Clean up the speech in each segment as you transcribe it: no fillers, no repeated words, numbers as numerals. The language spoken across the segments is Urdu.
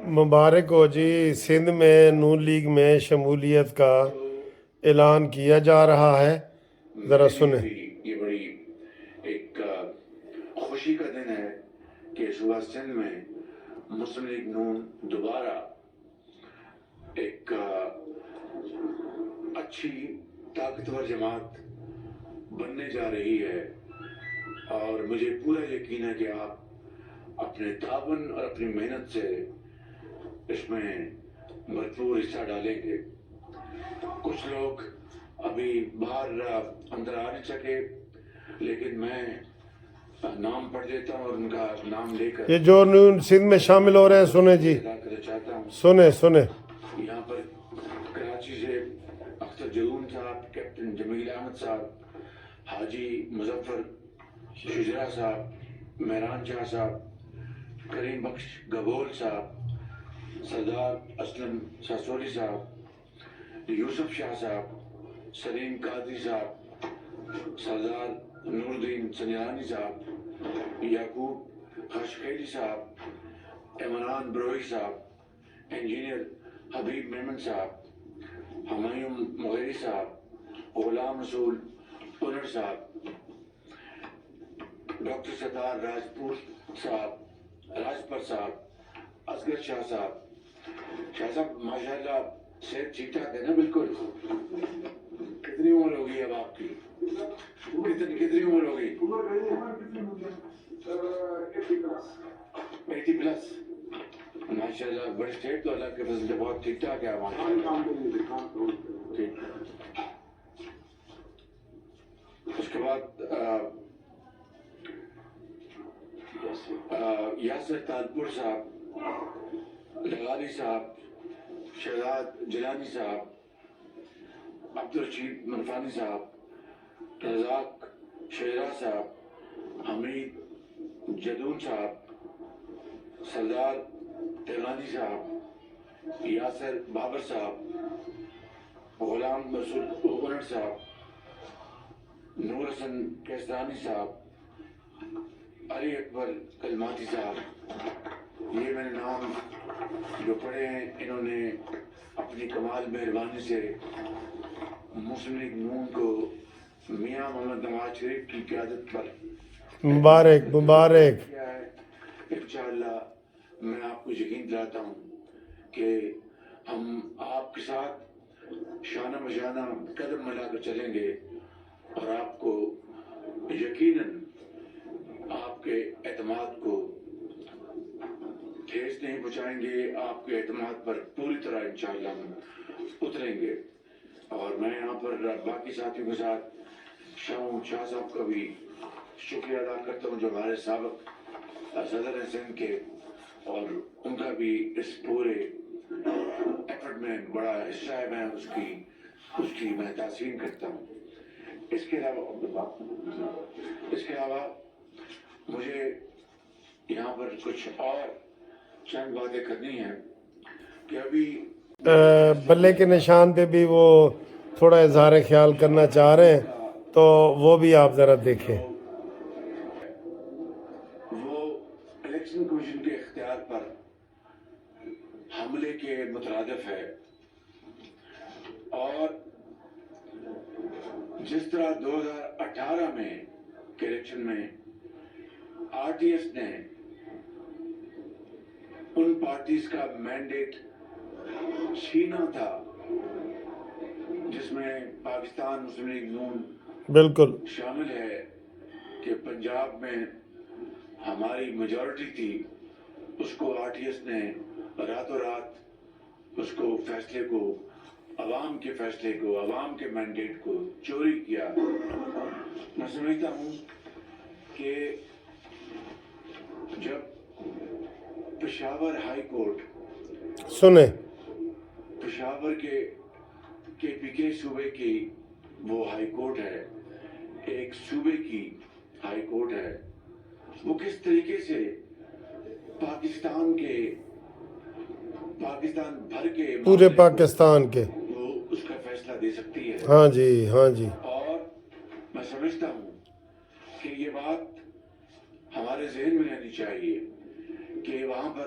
مبارک ہو جی، سندھ میں نون لیگ میں شمولیت کا اعلان کیا جا رہا ہے، ذرا سنیں۔ یہ بڑی ایک خوشی کا دن ہے کہ صوبہ سندھ میں مسلم لیگ نون دوبارہ ایک اچھی طاقتور جماعت بننے جا رہی ہے، اور مجھے پورا یقین ہے کہ آپ اپنے تعاون اور اپنی محنت سے اس میں بھرپور حصہ ڈالیں گے۔ کچھ لوگ ابھی باہر اندر آ نہیں سکے، لیکن میں نام پڑھ دیتا ہوں اور ان کا نام لے کر یہ جو نون سندھ میں شامل ہو رہے ہیں، سنیں جی، ادا کرنا چاہتا ہوں۔ سنیں۔ یہاں پر کراچی سے اختر جرون صاحب، کیپٹن جمیل احمد صاحب، حاجی مظفر شجرا صاحب، مہران شاہ صاحب، کریم بخش گبول صاحب، سردار اسلم ساسوری صاحب، یوسف شاہ صاحب، سلیم قادری صاحب، سردار نور الدین سنیانی صاحب، یعقوب خاشقیلی صاحب، عمران بروئی صاحب، انجینئر حبیب میمن صاحب، ہمایوں مغیری صاحب، غلام رسول پنر صاحب، ڈاکٹر ستار راجپور صاحب، راجپر صاحب، اصغر شاہ صاحب۔ شاہ صاحب ماشاءاللہ صحت ٹھیک ٹھاک ہے نا؟ بالکل۔ کتنی عمر ہوگی اب آپ کی؟ کتنی عمر ہوگی؟ 80 پلس۔ ماشاءاللہ بڑی اسٹیٹ تو اللہ کے فضل سے بہت ٹھیک ٹھاک ہے ٹھیک۔ اس کے بعد یاسر تالپور صاحب، لغاری صاحب، شہزاد جیلانی صاحب، عبدالرشید منفانی صاحب، رزاق شہرا صاحب، حمید جدون صاحب، سردار تیغانی صاحب، یاسر بابر صاحب، غلام رسول اونر صاحب، نور حسن کیسرانی صاحب، علی اکبر کلماتی صاحب۔ یہ میں نے نام جو پڑھے ہیں، انہوں نے اپنی کمال مہربانی سے مسلم لیگ نون کو میاں محمد نواز شریف کی قیادت پر مبارک۔ کیا ہے۔ انشاءاللہ میں آپ کو یقین دلاتا ہوں کہ ہم آپ کے ساتھ شانہ بشانہ قدم ملا کر چلیں گے، اور آپ کو یقیناً آپ کے اعتماد کو ٹھیس نہیں پہنچائیں گے، آپ کے اعتماد پر پوری طرح انشاءاللہ ہم اتریں گے۔ اور میں یہاں پر باقی ساتھیوں کے ساتھ شاہ صاحب کا بھی شکریہ ادا کرتا ہوں، جو ہمارے سابق صدر ہیں سندھ کے، اور ان کا بھی اس پورے ایفرٹ میں بڑا حصہ ہے، میں اس کی میں تحسین کرتا ہوں۔ اس کے علاوہ مجھے یہاں پر کچھ اور چند باتیں کرنی ہیں کہ ابھی بلے کے نشان پہ بھی وہ تھوڑا اظہار خیال کرنا چاہ رہے ہیں، تو وہ بھی آپ ذرا دیکھیں۔ وہ الیکشن کمیشن کے اختیار پر حملے کے مترادف ہے، اور جس طرح 2018 میں کے الیکشن میں آر ٹی ایس نے ان پارٹیز کا مینڈیٹ چھینا تھا جس میں پاکستان مسلم لیگ نون بالکل شامل ہے، کہ پنجاب میں ہماری میجورٹی تھی، اس کو آر ٹی ایس نے راتوں رات اس کو فیصلے کو، عوام کے فیصلے کو، عوام کے مینڈیٹ کو چوری کیا۔ میں سمجھتا ہوں کہ جب پشاور ہائی کورٹ، سنیں۔ پشاور کے پی کے صوبے کی وہ ہائی کورٹ ہے، ایک صوبے کی ہائی کورٹ ہے، وہ کس طریقے سے پاکستان بھر کے پورے پاکستان کے، وہ اس کا فیصلہ دے سکتی ہے۔ ہاں جی، ہاں جی۔ اور میں سمجھتا ہوں کہ یہ بات ہمارے ذہن میں رہنی چاہیے کہ وہاں پر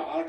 8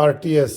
RTS